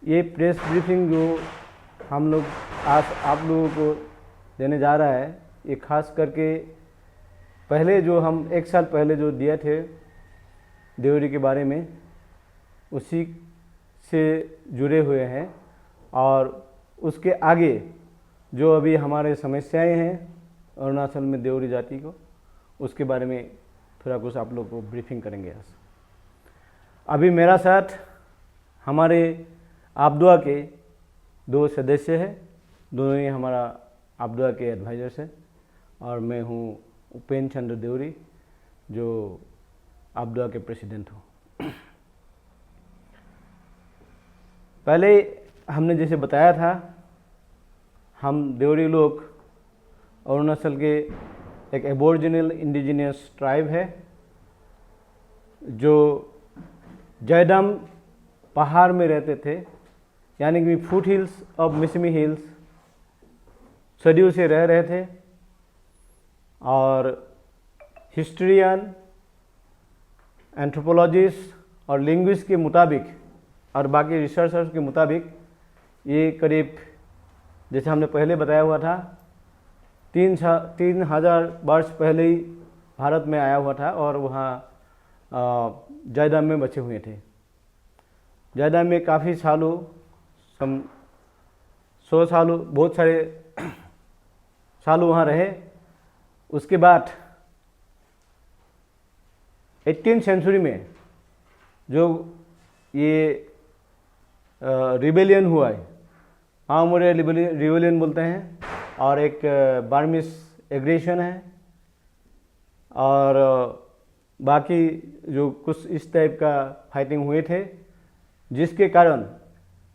ये press briefing जो हम लोग आज आप लोगों को देने जा रहा है, ये खास करके पहले जो हम 1 साल पहले जो दिए थे देवरी के बारे में, उसी से जुड़े हुए हैं। और उसके आगे जो अभी हमारे समस्याएं हैं अरुणाचल में देवरी जाति को, उसके बारे में थोड़ा कुछ आप लोग को ब्रीफिंग करेंगे आज। अभी मेरा साथ हमारे आपदुआ के 2 सदस्य हैं, दोनों ही हमारा आपदुआ के एडवाइजर्स हैं, और मैं हूँ उपेंद्र चंद्र देवरी जो आपदुआ के प्रेसिडेंट हूँ। पहले हमने जैसे बताया था, हम देवरी लोग अरुणाचल के एक एबोरिजिनल इंडिजिनियस ट्राइब है जो जयदाम पहाड़ में रहते थे, यानी कि फुट हिल्स और मिसमी हिल्स सदियों से रह रहे थे। और हिस्ट्रियन, एंथ्रोपोलॉजिस्ट और लिंग्विस्ट के मुताबिक और बाकी रिसर्चर्स के मुताबिक ये करीब, जैसे हमने पहले बताया हुआ था, 3000 वर्ष पहले ही भारत में आया हुआ था और वहाँ जयदाम में बचे हुए थे। जयदाम में काफ़ी सालों, 100 सालों, बहुत सारे सालों वहाँ रहे। उसके बाद 18वीं सेंचुरी में जो ये रिबेलियन हुआ है, आमोरे रिबेलियन बोलते हैं, और एक बर्मिस एग्रेशन है, और बाकी जो कुछ इस टाइप का फाइटिंग हुए थे, जिसके कारण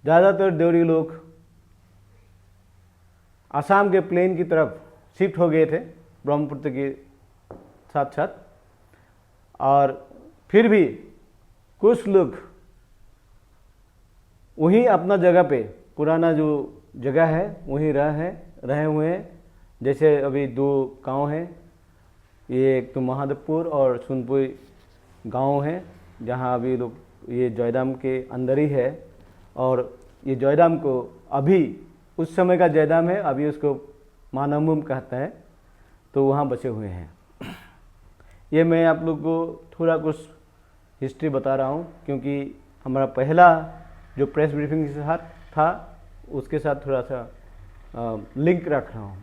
ज़्यादातर देवरी लोग असम के प्लेन की तरफ शिफ्ट हो गए थे ब्रह्मपुत्र के साथ साथ। और फिर भी कुछ लोग वहीं अपना जगह पे, पुराना जो जगह है वहीं रहे हुए हैं। जैसे अभी 2 गांव हैं, ये एक तो महादेवपुर और सुनपुर गांव है, जहां अभी लोग, ये जयदाम के अंदर ही है। और ये जयदाम को अभी, उस समय का जयदाम है, अभी उसको मानवमुम कहता है, तो वहाँ बचे हुए हैं। ये मैं आप लोग को थोड़ा कुछ हिस्ट्री बता रहा हूँ, क्योंकि हमारा पहला जो प्रेस ब्रीफिंग के साथ था उसके साथ थोड़ा सा लिंक रख रहा हूँ।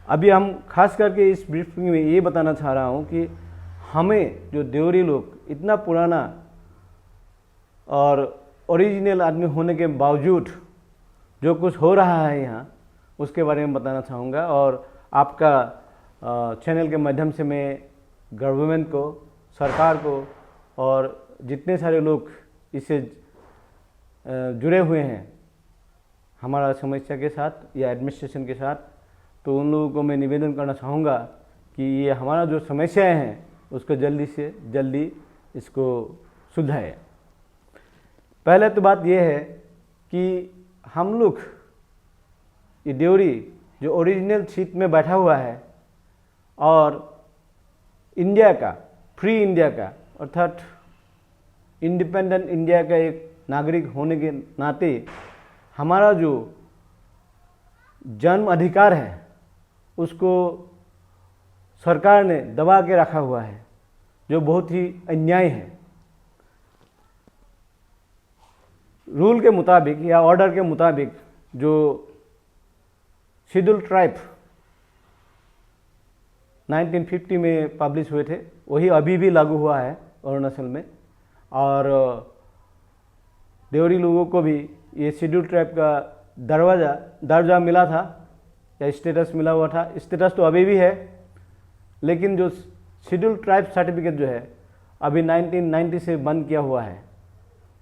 अभी हम खास करके इस ब्रीफिंग में ये बताना चाह रहा हूँ कि हमें जो देवरी लोग इतना पुराना और ओरिजिनल आदमी होने के बावजूद जो कुछ हो रहा है यहाँ, उसके बारे में बताना चाहूँगा। और आपका चैनल के माध्यम से मैं गवर्नमेंट को, सरकार को और जितने सारे लोग इससे जुड़े हुए हैं हमारा समस्या के साथ या एडमिनिस्ट्रेशन के साथ, तो उन लोगों को मैं निवेदन करना चाहूँगा कि ये हमारा जो समस्याएं हैं उसको जल्दी से जल्दी इसको सुलझाए। पहले तो बात यह है कि हम लोग, ये देवरी जो ओरिजिनल सीट में बैठा हुआ है और इंडिया का, फ्री इंडिया का, अर्थात इंडिपेंडेंट इंडिया का एक नागरिक होने के नाते हमारा जो जन्म अधिकार है उसको सरकार ने दबा के रखा हुआ है, जो बहुत ही अन्याय है। रूल के मुताबिक या ऑर्डर के मुताबिक जो शेड्यूल ट्राइब 1950 में पब्लिश हुए थे, वही अभी भी लागू हुआ है अरुणाचल में। और देवरी लोगों को भी ये शेड्यूल ट्राइब का दर्जा मिला था या स्टेटस मिला हुआ था। स्टेटस तो अभी भी है, लेकिन जो शेड्यूल ट्राइब सर्टिफिकेट जो है अभी 1990 से बंद किया हुआ है,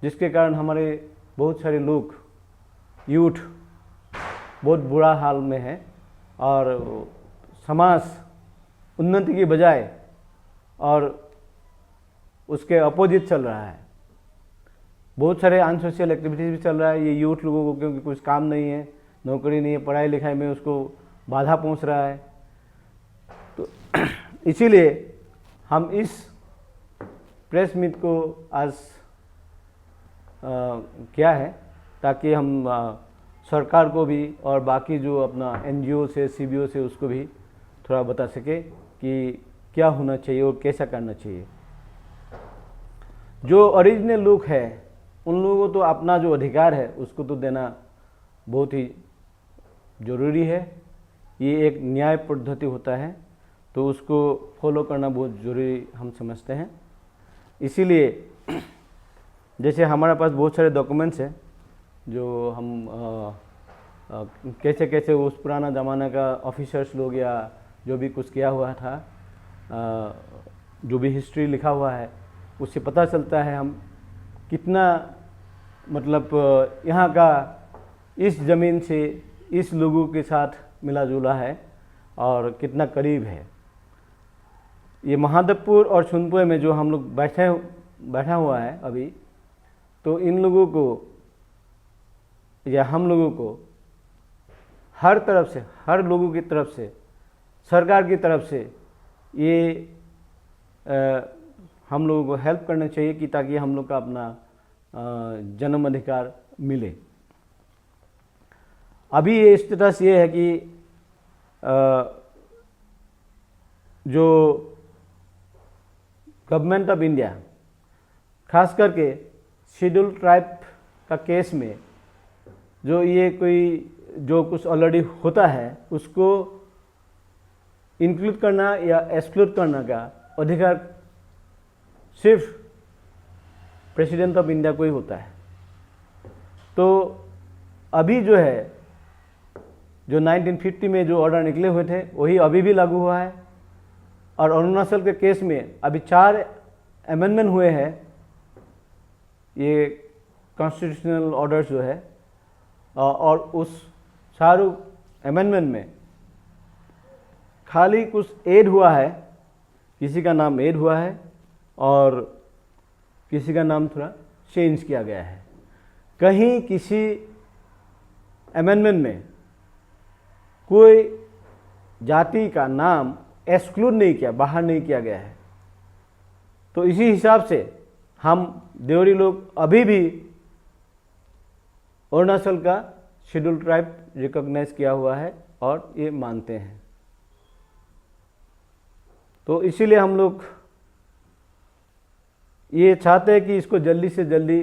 जिसके कारण हमारे बहुत सारे लोग, यूथ बहुत बुरा हाल में है और समाज उन्नति की बजाय और उसके अपोजिट चल रहा है। बहुत सारे अनसोशल एक्टिविटीज़ भी चल रहा है। ये यूथ लोगों को क्योंकि कुछ काम नहीं है, नौकरी नहीं है, पढ़ाई लिखाई में उसको बाधा पहुंच रहा है, तो इसीलिए हम इस प्रेस मीट को आज किया है, ताकि हम सरकार को भी और बाकी जो अपना एनजीओ से, सीबीओ से, उसको भी थोड़ा बता सके कि क्या होना चाहिए और कैसा करना चाहिए। जो ओरिजिनल लोग हैं उन लोगों को तो अपना जो अधिकार है उसको तो देना बहुत ही ज़रूरी है। ये एक न्याय पद्धति होता है, तो उसको फॉलो करना बहुत ज़रूरी हम समझते हैं। इसीलिए जैसे हमारे पास बहुत सारे डॉक्यूमेंट्स हैं जो हम कैसे कैसे उस पुराना ज़माना का ऑफिसर्स लोग या जो भी कुछ किया हुआ था, जो भी हिस्ट्री लिखा हुआ है, उससे पता चलता है हम कितना मतलब यहाँ का इस ज़मीन से इस लोगों के साथ मिला जुला है और कितना करीब है। ये महादेवपुर और सोनपुर में जो हम लोग बैठा हुआ है अभी, तो इन लोगों को या हम लोगों को हर तरफ से, हर लोगों की तरफ से, सरकार की तरफ से ये हम लोगों को हेल्प करना चाहिए कि ताकि हम लोग का अपना जन्म अधिकार मिले। अभी ये स्टेटस ये है कि जो गवर्नमेंट ऑफ इंडिया खास करके शेड्यूल ट्राइब का केस में जो ये कोई जो कुछ ऑलरेडी होता है उसको इंक्लूड करना या एक्सक्लूड करने का अधिकार सिर्फ प्रेसिडेंट ऑफ इंडिया को ही होता है। तो अभी जो है, जो 1950 में जो ऑर्डर निकले हुए थे वही अभी भी लागू हुआ है। और अरुणाचल के केस में अभी 4 अमेंडमेंट हुए हैं, ये कॉन्स्टिट्यूशनल ऑर्डर्स जो है, और उस चारों अमेंडमेंट में खाली कुछ ऐड हुआ है, किसी का नाम ऐड हुआ है और किसी का नाम थोड़ा चेंज किया गया है। कहीं किसी अमेंडमेंट में कोई जाति का नाम एक्सक्लूड नहीं किया, बाहर नहीं किया गया है। तो इसी हिसाब से हम देवरी लोग अभी भी अरुणाचल का शेड्यूल ट्राइब रिकॉग्नाइज किया हुआ है और ये मानते हैं। तो इसीलिए हम लोग ये चाहते हैं कि इसको जल्दी से जल्दी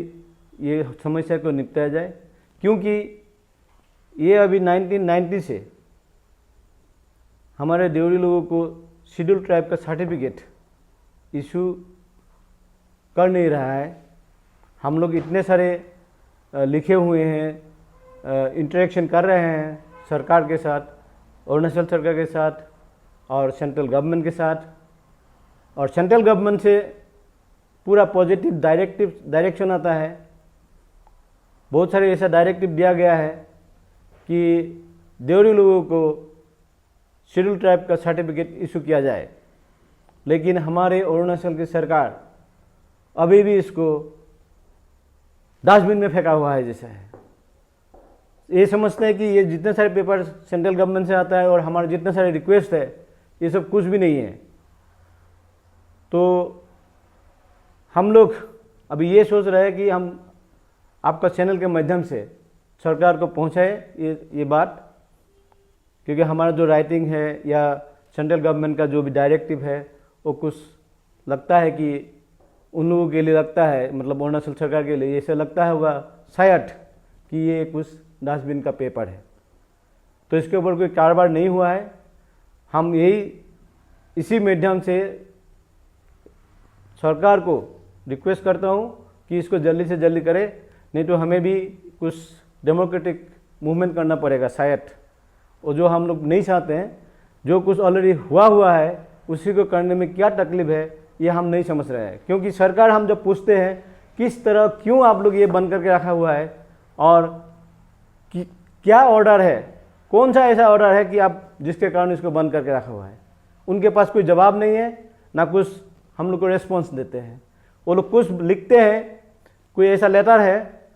ये समस्या को निपटाया जाए, क्योंकि ये अभी 1990 से हमारे देवरी लोगों को शेड्यूल ट्राइब का सर्टिफिकेट इशू कर नहीं रहा है। हम लोग इतने सारे लिखे हुए हैं, इंटरेक्शन कर रहे हैं सरकार के साथ, अरुणाचल सरकार के साथ और सेंट्रल गवर्नमेंट के साथ, और सेंट्रल गवर्नमेंट से पूरा पॉजिटिव डायरेक्शन आता है। बहुत सारे ऐसा डायरेक्टिव दिया गया है कि देवरी लोगों को शेड्यूल ट्राइब का सर्टिफिकेट इशू किया जाए, लेकिन हमारे अरुणाचल की सरकार अभी भी इसको डस्टबिन में फेंका हुआ है जैसा है। ये समझते हैं कि ये जितने सारे पेपर सेंट्रल गवर्नमेंट से आता है और हमारे जितने सारे रिक्वेस्ट है, ये सब कुछ भी नहीं है। तो हम लोग अभी ये सोच रहे हैं कि हम आपका चैनल के माध्यम से सरकार को पहुंचाए ये बात, क्योंकि हमारा जो राइटिंग है या सेंट्रल गवर्नमेंट का जो भी डायरेक्टिव है वो कुछ लगता है कि उन लोगों के लिए लगता है, मतलब अरुणाचल सरकार के लिए ऐसा लगता है होगा शायद कि ये कुछ डस्टबिन का पेपर है। तो इसके ऊपर कोई कारोबार नहीं हुआ है। हम इसी माध्यम से सरकार को रिक्वेस्ट करता हूँ कि इसको जल्दी से जल्दी करे, नहीं तो हमें भी कुछ डेमोक्रेटिक मूवमेंट करना पड़ेगा शायद। और जो हम लोग नहीं चाहते हैं, जो कुछ ऑलरेडी हुआ है उसी को करने में क्या तकलीफ है ये हम नहीं समझ रहे हैं। क्योंकि सरकार हम जब पूछते हैं किस तरह क्यों आप लोग ये बंद करके रखा हुआ है और क्या ऑर्डर है, कौन सा ऐसा ऑर्डर है कि आप जिसके कारण इसको बंद करके रखा हुआ है, उनके पास कोई जवाब नहीं है, ना कुछ हम लोग को रेस्पॉन्स देते हैं। वो लोग कुछ लिखते हैं, कोई ऐसा लेटर है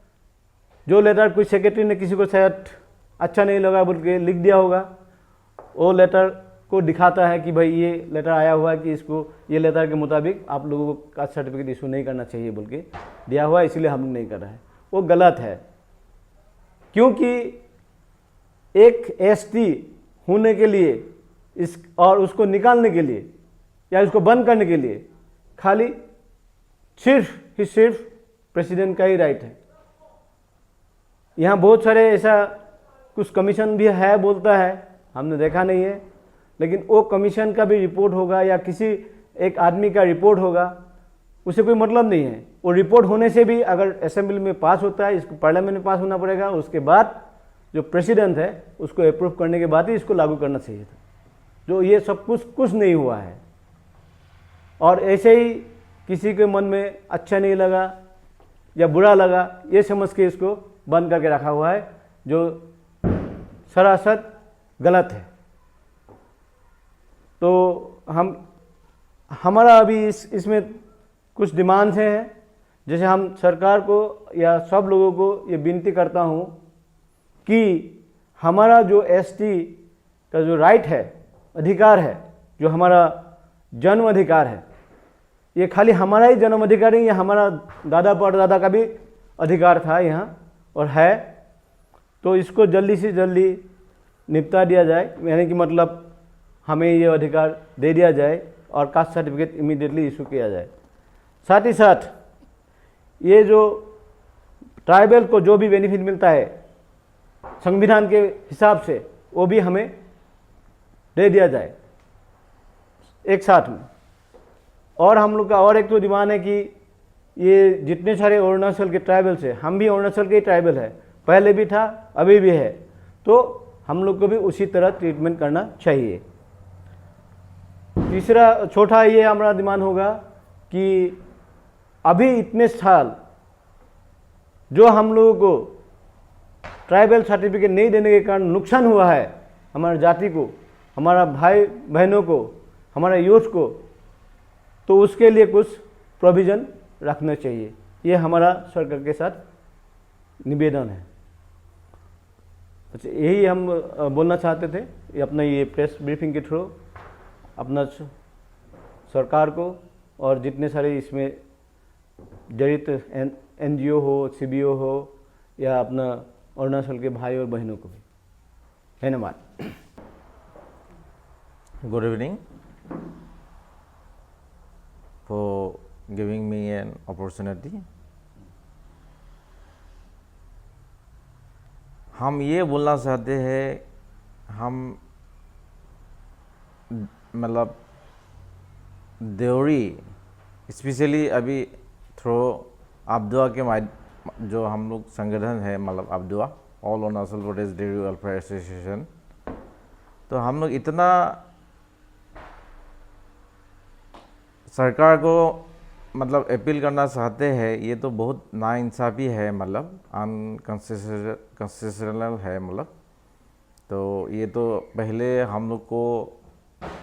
जो लेटर कोई सेक्रेटरी ने किसी को शायद अच्छा नहीं लगा बोल के लिख दिया होगा, वो लेटर को दिखाता है कि भाई ये लेटर आया हुआ है कि इसको ये लेटर के मुताबिक आप लोगों का सर्टिफिकेट इशू नहीं करना चाहिए बोल के दिया हुआ है, इसलिए हम लोग नहीं कर रहे हैं। वो गलत है। क्योंकि एक एसटी होने के लिए इस और उसको निकालने के लिए या उसको बंद करने के लिए खाली सिर्फ प्रेसिडेंट का ही राइट है। यहाँ बहुत सारे ऐसा कुछ कमीशन भी है बोलता है, हमने देखा नहीं है, लेकिन वो कमीशन का भी रिपोर्ट होगा या किसी एक आदमी का रिपोर्ट होगा, उसे कोई मतलब नहीं है। वो रिपोर्ट होने से भी अगर असेंबली में पास होता है, इसको पार्लियामेंट में पास होना पड़ेगा, उसके बाद जो प्रेसिडेंट है उसको अप्रूव करने के बाद ही इसको लागू करना चाहिए था। जो ये सब कुछ नहीं हुआ है, और ऐसे ही किसी के मन में अच्छा नहीं लगा या बुरा लगा ये समझ के इसको बंद करके रखा हुआ है, जो सरासर गलत है। तो हमारा अभी इसमें कुछ डिमांड्स हैं, जैसे हम सरकार को या सब लोगों को ये विनती करता हूँ कि हमारा जो एसटी का जो राइट है, अधिकार है, जो हमारा जन्म अधिकार है, ये खाली हमारा ही जन्म अधिकार नहीं, ये हमारा दादा परदादा का भी अधिकार था यहाँ और है। तो इसको जल्दी से जल्दी निपटा दिया जाए, यानी कि मतलब हमें ये अधिकार दे दिया जाए और कास्ट सर्टिफिकेट इमीडिएटली इशू किया जाए। साथ ही साथ ये जो ट्राइबल को जो भी बेनिफिट मिलता है संविधान के हिसाब से, वो भी हमें दे दिया जाए एक साथ में। और हम लोग का और एक तो डिमांड है कि ये जितने सारे अरुणाचल के ट्राइबल्स है, हम भी अरुणाचल के ही ट्राइबल है, पहले भी था अभी भी है, तो हम लोग को भी उसी तरह ट्रीटमेंट करना चाहिए। तीसरा छोटा ये हमारा डिमांड होगा कि अभी इतने साल जो हम लोगों को ट्राइबल सर्टिफिकेट नहीं देने के कारण नुकसान हुआ है हमारी जाति को, हमारा भाई बहनों को, हमारे यूथ को, तो उसके लिए कुछ प्रोविज़न रखना चाहिए। ये हमारा सरकार के साथ निवेदन है। अच्छा, यही हम बोलना चाहते थे, ये अपना ये प्रेस ब्रीफिंग के थ्रू अपना सरकार को और जितने सारे इसमें जड़ित एनजीओ हो, सीबीओ हो या अपना अरुणाचल के भाई और बहनों को भी धन्यवाद। Good evening for giving me an opportunity. हम ये बोलना चाहते हैं, हम मतलब देवरी स्पेशली अभी थ्रू अब्दुआ के जो हम लोग संगठन है, मतलब अब्दुआ all Arunachal Pradesh dairy welfare association, तो हम लोग इतना सरकार को मतलब अपील करना चाहते हैं, ये तो बहुत नाइंसाफ़ी है, मतलब अनकंस्टिट्यूशनल है, मतलब तो ये तो पहले हम लोग को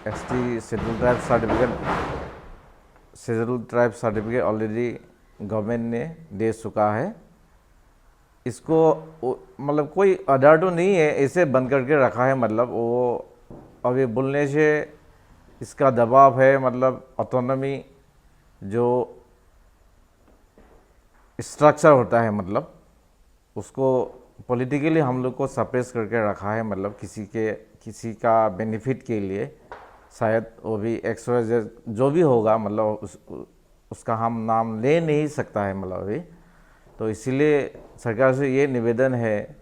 ST schedule tribe certificate already government ने दे चुका है। इसको मतलब कोई आधार तो नहीं है, ऐसे बंद करके रखा है, मतलब वो अभी बोलने से इसका दबाव है, मतलब ऑटोनॉमी जो स्ट्रक्चर होता है, मतलब उसको पॉलिटिकली हम लोग को सप्रेस करके रखा है, मतलब किसी का बेनिफिट के लिए, शायद वो भी XYZ जो भी होगा, मतलब उसका हम नाम ले नहीं सकता है, मतलब अभी। तो इसीलिए सरकार से ये निवेदन है,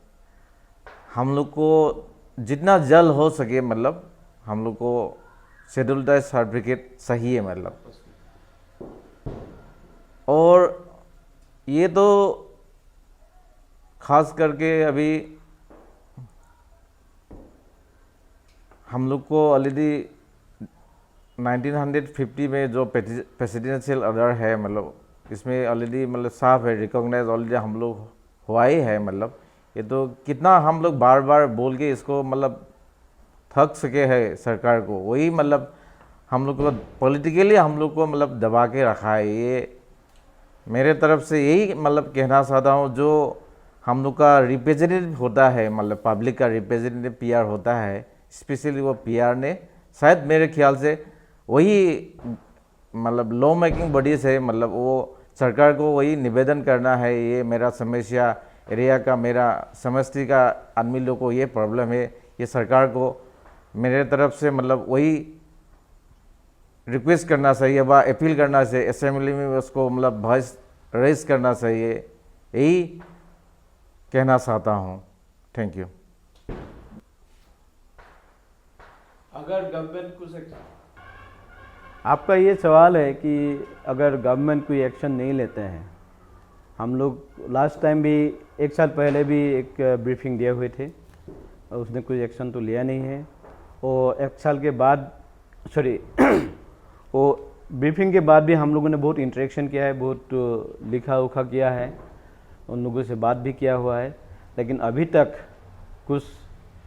हम लोग को जितना जल्द हो सके, मतलब हम लोग को शेड्यूल ट्राइब सर्टिफिकेट चाहिए, मतलब। और ये तो खास करके अभी हम लोग को ऑलरेडी 1950 में जो प्रेसिडेंशियल ऑर्डर है, मतलब इसमें ऑलरेडी मतलब साफ है, रिकॉग्नाइज ऑलरेडी हम लोग हुआ ही है, मतलब ये तो कितना हम लोग बार बार बोल के इसको मतलब थक सके है सरकार को, वही मतलब हम लोग को पॉलिटिकली हम लोग को मतलब दबा के रखा है। ये मेरे तरफ से यही मतलब कहना चाहता हूँ, जो हम लोग का रिप्रेजेंटेटिव होता है, मतलब पब्लिक का रिप्रेजेंटेटिव PR होता है, स्पेशली वो PR ने शायद मेरे ख्याल से वही मतलब लॉ मेकिंग बॉडीज है, मतलब वो सरकार को वही निवेदन करना है, ये मेरा समस्या एरिया का, मेरा समष्टि का आदमी लोग को ये प्रॉब्लम है, ये सरकार को मेरे तरफ से मतलब वही रिक्वेस्ट करना चाहिए व अपील करना चाहिए, असेंबली में उसको मतलब वॉइस रेज करना चाहिए, यही कहना चाहता हूँ। Thank you. अगर गवर्नमेंट कुछ आपका ये सवाल है कि अगर गवर्नमेंट कोई एक्शन नहीं लेते हैं, हम लोग लास्ट टाइम भी 1 साल पहले भी एक ब्रीफिंग दिए हुए थे और उसने कोई एक्शन तो लिया नहीं है। और 1 साल के बाद वो ब्रीफिंग के बाद भी हम लोगों ने बहुत इंटरेक्शन किया है, बहुत लिखा उखा किया है, उन लोगों से बात भी किया हुआ है, लेकिन अभी तक कुछ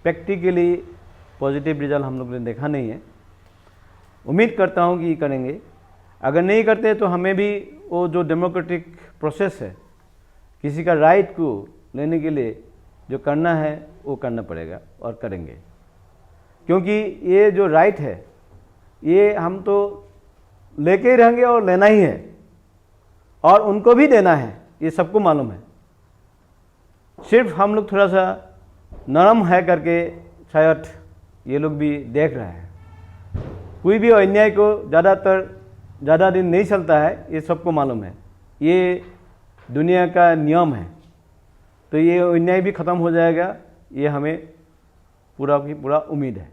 प्रैक्टिकली पॉजिटिव रिजल्ट हम लोगों ने देखा नहीं है। उम्मीद करता हूँ कि करेंगे। अगर नहीं करते तो हमें भी वो जो डेमोक्रेटिक प्रोसेस है, किसी का राइट को लेने के लिए जो करना है वो करना पड़ेगा और करेंगे, क्योंकि ये जो राइट है ये हम तो लेके ही रहेंगे और लेना ही है और उनको भी देना है, ये सबको मालूम है। सिर्फ हम लोग थोड़ा सा नरम है करके शायद ये लोग भी देख रहे हैं। कोई भी अन्याय को ज़्यादा दिन नहीं चलता है, ये सबको मालूम है, ये दुनिया का नियम है। तो ये अन्याय भी ख़त्म हो जाएगा, ये हमें पूरा की पूरा उम्मीद है।